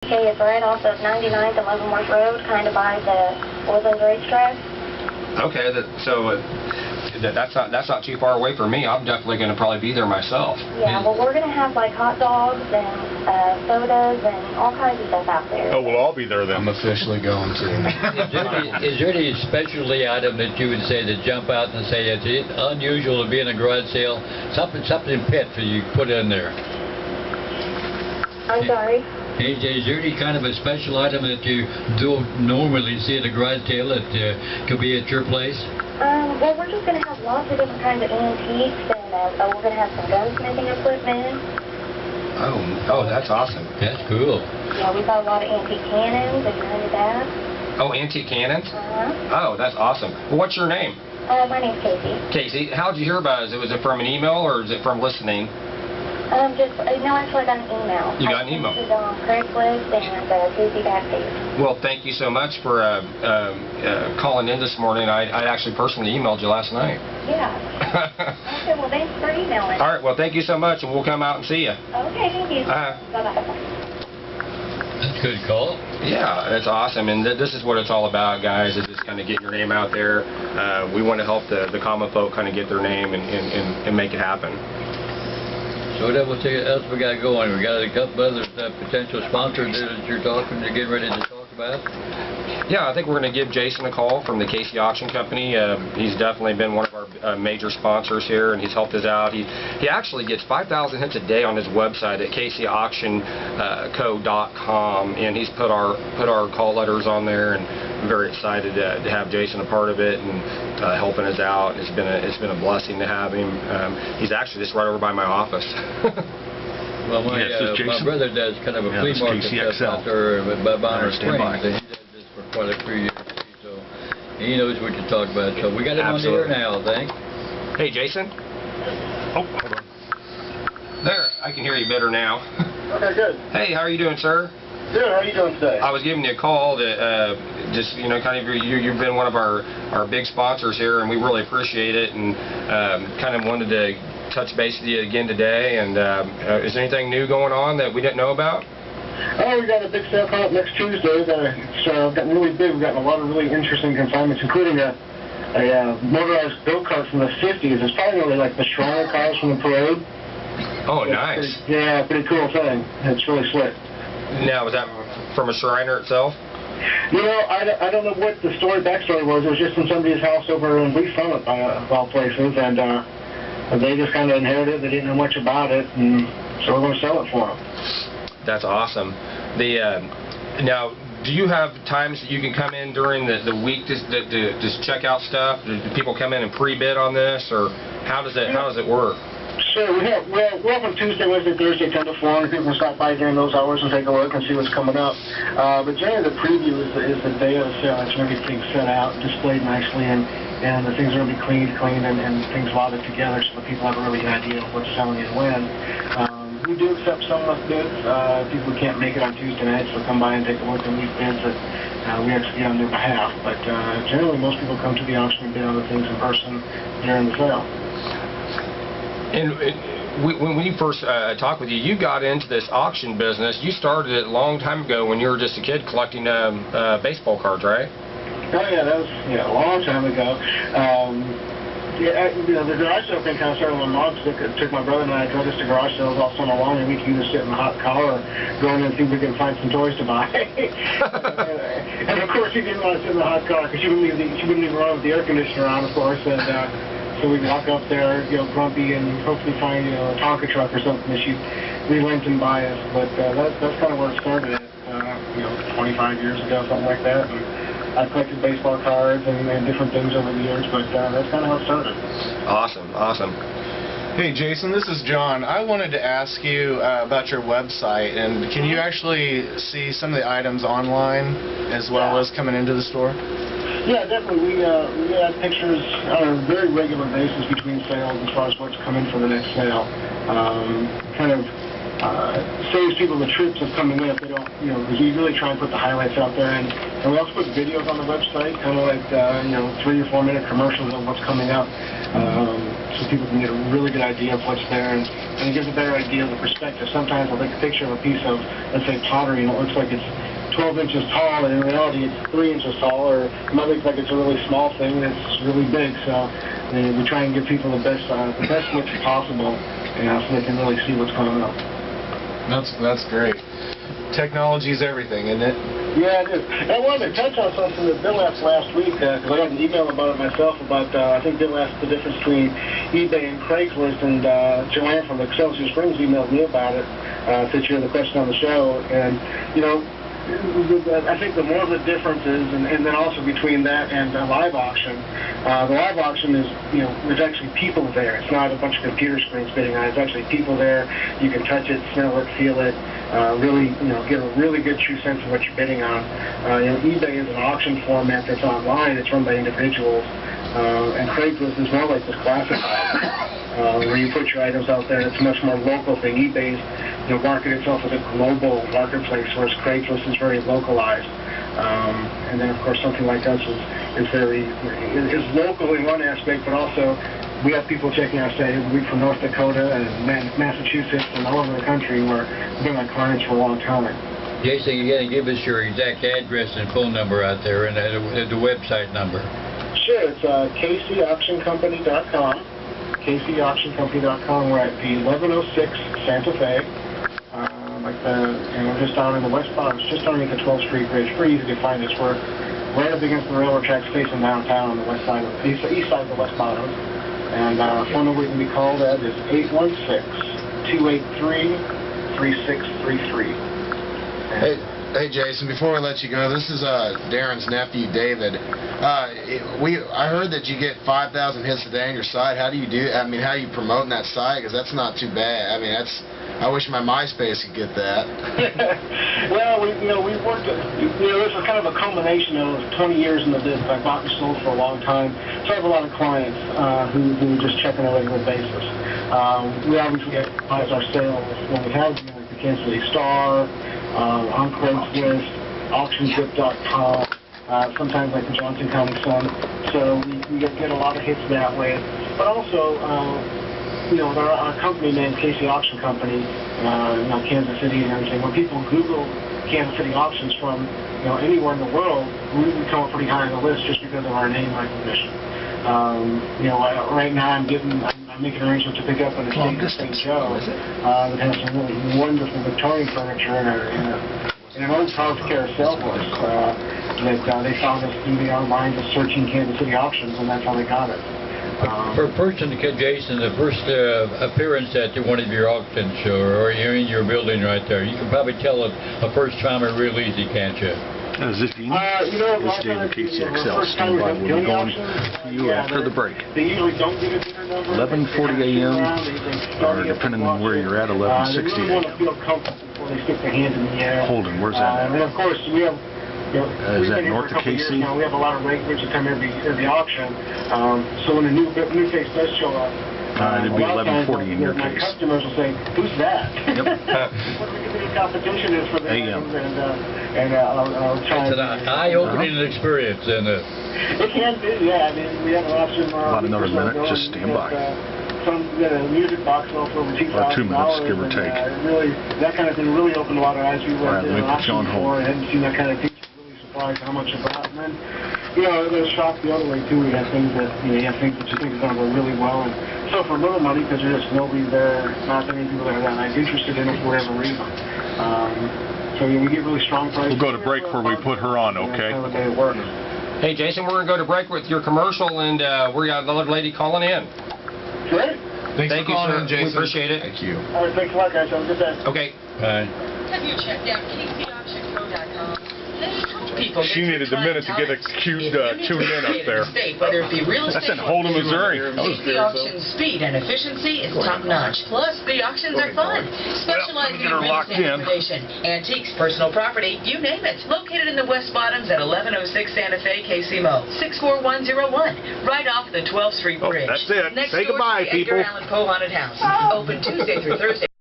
Okay, it's right off of 99th and Leavenworth Road, kind of by the Woodlands racetrack. Okay, that's not too far away from me. I'm definitely going to probably be there myself. Yeah, well, we're going to have like hot dogs and sodas and all kinds of stuff out there. Oh, we'll all be there then. I'm officially going to. Is there any specialty item that you would say that jump out and say it's unusual to be in a garage sale? Something pet for you put in there? I'm sorry? Is there any kind of a special item that you don't normally see at a garage sale that could be at your place? Well, we're just going to have lots of different kinds of antiques, and we're going to have some gunsmithing equipment. Oh, that's awesome. That's cool. Yeah, we've got a lot of antique cannons, if you're into that. Oh, antique cannons? Uh-huh. Oh, that's awesome. Well, what's your name? My name's Casey. Casey, how did you hear about it? Was it from an email or is it from listening? No, actually I got an email. You got an email? This is on Kcxl and Tuesday Backstage. Well, thank you so much for calling in this morning. I actually personally emailed you last night. Yeah. Okay, well, thanks for emailing. All right, well, thank you so much, and we'll come out and see you. Okay, thank you. Bye-bye. That's a good call. Yeah, that's awesome, and this is what it's all about, guys, is just kind of getting your name out there. We want to help the common folk kind of get their name and make it happen. So what else we got going? We got a couple other potential sponsors that you're getting ready to talk about? Yeah, I think we're going to give Jason a call from the Kcxl Auction Company. He's definitely been one of our major sponsors here, and he's helped us out. He actually gets 5,000 hits a day on his website at kcxauctionco.com, and he's put our call letters on there, and I'm very excited to have Jason a part of it and helping us out. It's been a blessing to have him. He's actually just right over by my office. Well, my brother does kind of a flea market stuff out there by Bonner Springs. He does this for quite a few years, so he knows what you're talking about. So we got him on the air now, I think. Hey, Jason. Oh, hold on. There, I can hear you better now. Okay, good. Hey, how are you doing, sir? Good. How are you doing today? I was giving you a call to just, kind of, you've been one of our big sponsors here, and we really appreciate it, and kind of wanted to touch base with you again today. And is there anything new going on that we didn't know about? Oh, we got a big sale coming up next Tuesday. It's gotten really big. We've gotten a lot of really interesting consignments, including a motorized go-kart from the 50s. It's probably really like the Shriner cars from the parade. Oh, nice. Pretty cool thing. It's really slick. Now, was that from a Shriner itself? You know, I don't know what the backstory was. It was just in somebody's house over in Leaf Summit, of all places, and they just kind of inherited it. They didn't know much about it, and so we're going to sell it for them. That's awesome. Now, do you have times that you can come in during the week to just check out stuff? Do people come in and pre-bid on this, or how does it work? Sure. We're open Tuesday, Wednesday, Thursday, 10 to 4, and people can stop by during those hours and take a look and see what's coming up. But generally the preview is the day of the sale. It's when everything's set out, displayed nicely, and the things are going to be cleaned and things lotted together so that people have a really good idea of what's selling and when. We do accept some left bids. People can't make it on Tuesday nights, so come by and take a look and leave bids that we execute on their behalf. But generally most people come to the auction and bid on the things in person during the sale. And when we first talked with you, you got into this auction business. You started it a long time ago when you were just a kid collecting baseball cards, right? Oh yeah, that was a long time ago. The garage sale thing kind of started when Mom took my brother and I drove us to garage sales all summer long, and we could either sit in the hot car or go in and see if we could find some toys to buy. And of course, she didn't want to sit in the hot car because she wouldn't even run with the air conditioner on, of course. And so we'd walk up there, grumpy, and hopefully find a Tonka truck or something that she'd relent and buy us. But that's kind of where it started. 25 years ago, something like that. And I've collected baseball cards and different things over the years, but that's kind of how it started. Awesome. Hey Jason, this is John. I wanted to ask you about your website, and can you actually see some of the items online as well as coming into the store? Yeah, definitely. We add pictures on a very regular basis between sales as far as what's coming for the next sale. Kind of saves people the trips of coming in if they don't, because we really try and put the highlights out there, and we also put videos on the website, kind of like 3 or 4 minute commercials of what's coming up, so people can get a really good idea of what's there, and it gives a better idea of the perspective. Sometimes I'll take a picture of a piece of, let's say, pottery, and it looks like it's 12 inches tall, and in reality it's 3 inches tall, or it might look like it's a really small thing that's really big. So we try and give people the best looks possible, so they can really see what's coming up. That's great. Technology's everything, isn't it? Yeah, it is. I wanted to touch on something that Bill asked last week, because I got an email about it myself, about, I think Bill asked the difference between eBay and Craigslist, and Joanne from Kcxl Springs emailed me about it, since you had the question on the show, and, I think the more the difference is, and then also between that and a live auction, the live auction is, there's actually people there. It's not a bunch of computer screens bidding on it. It's actually people there. You can touch it, smell it, feel it, really, get a really good true sense of what you're bidding on. eBay is an auction format that's online. It's run by individuals, and Craigslist is more like this classified, where you put your items out there. It's a much more local thing. eBay's market itself as a global marketplace, whereas Craigslist is very localized. And then, of course, something like us is local in one aspect, but also we have people checking our site every week from North Dakota and Massachusetts and all over the country, where we've been our clients for a long time. Jason, you got to give us your exact address and phone number out there, and the website number. Sure, it's Kcxlcompany.com. Kcxlcompany.com. We're at the 1106 Santa Fe. Just down in the west bottom, just underneath the 12th Street Bridge. Pretty easy to find us. We're right up against the railroad tracks facing downtown on the west side, east side of the west bottom. And phone number we can be called at is 816-283-3633. Hey Jason, before we let you go, this is Darren's nephew David. I heard that you get 5,000 hits a day on your site. How do you do? I mean, how are you promoting that site? Because that's not too bad. I mean, I wish my MySpace could get that. Well, we worked. This is kind of a culmination of 20 years in the business. I bought and sold for a long time, so I have a lot of clients who just check on a regular basis. We obviously advertise our sales when we have like the Kansas City Star, on Craigslist, auctionzip.com, sometimes like the Johnson County Sun. So we get a lot of hits that way, but also. Our company named Kcxl Auction Company, Kansas City and everything. When people Google Kansas City auctions from, anywhere in the world, we come up pretty high on the list just because of our name recognition. Right now I'm making arrangements to pick up an estate in St. Joe that has some really wonderful Victorian furniture and an old house carousel horse that they found us through the online just searching Kansas City auctions, and that's how they got it. For a person, Jason, the first appearance at one of your auctions or in your building right there, you can probably tell a first-timer real easy, can't you? Is this Dean? This is David Kcxl. Stand by. We'll be going to you after the break. They usually don't give a dinner number. 11:40 a.m. or depending on where you're at, 11:60 a.m. Holden, where's that? And of course, we have. Is that north of KC? We have a lot of regulars that come every auction. So when a new face does show up, it'd be 11:40 in your my case. Customers will say, "Who's that?" Yep. What the community competition is for them, and I'll try. It's an eye-opening experience, isn't it? It can be, yeah. I mean, we have an auction. About another minute. Just stand by. Some music box sold for over $2,000. Or 2 minutes, give or take. Really, that kind of thing really opened a lot of eyes. We went to an John auction before and hadn't seen that kind of thing. Surprised how much it brought, and then, it was shocked the other way too. We have things that, you have things that you think are going to go really well, and so for little money, because there's just nobody there, not that many people that are that interested in it for whatever reason. So we get really strong prices. We'll go to break before we put her on, okay? That's kind of the way it works. Hey, Jason, we're going to go to break with your commercial, and we got another lady calling in. Great. Thank you, calling in, We Jason. appreciate it. Thank you. All right, thanks a lot, guys. Have a good day. Okay. Bye. Have you checked out Kcxl.com? She needed a minute to get a cute tuned in up there. Whether it be real estate, That's in Holden, Missouri. the auction speed and efficiency is top-notch. Plus, the auctions are fun. Specializing in real estate liquidation, antiques, personal property, you name it. Located in the West Bottoms at 1106 Santa Fe, KCMO, 64101, right off the 12th Street Bridge. That's it. Next Say door goodbye, to the people. Edgar Allan Poe Haunted House. Open Tuesday through Thursday.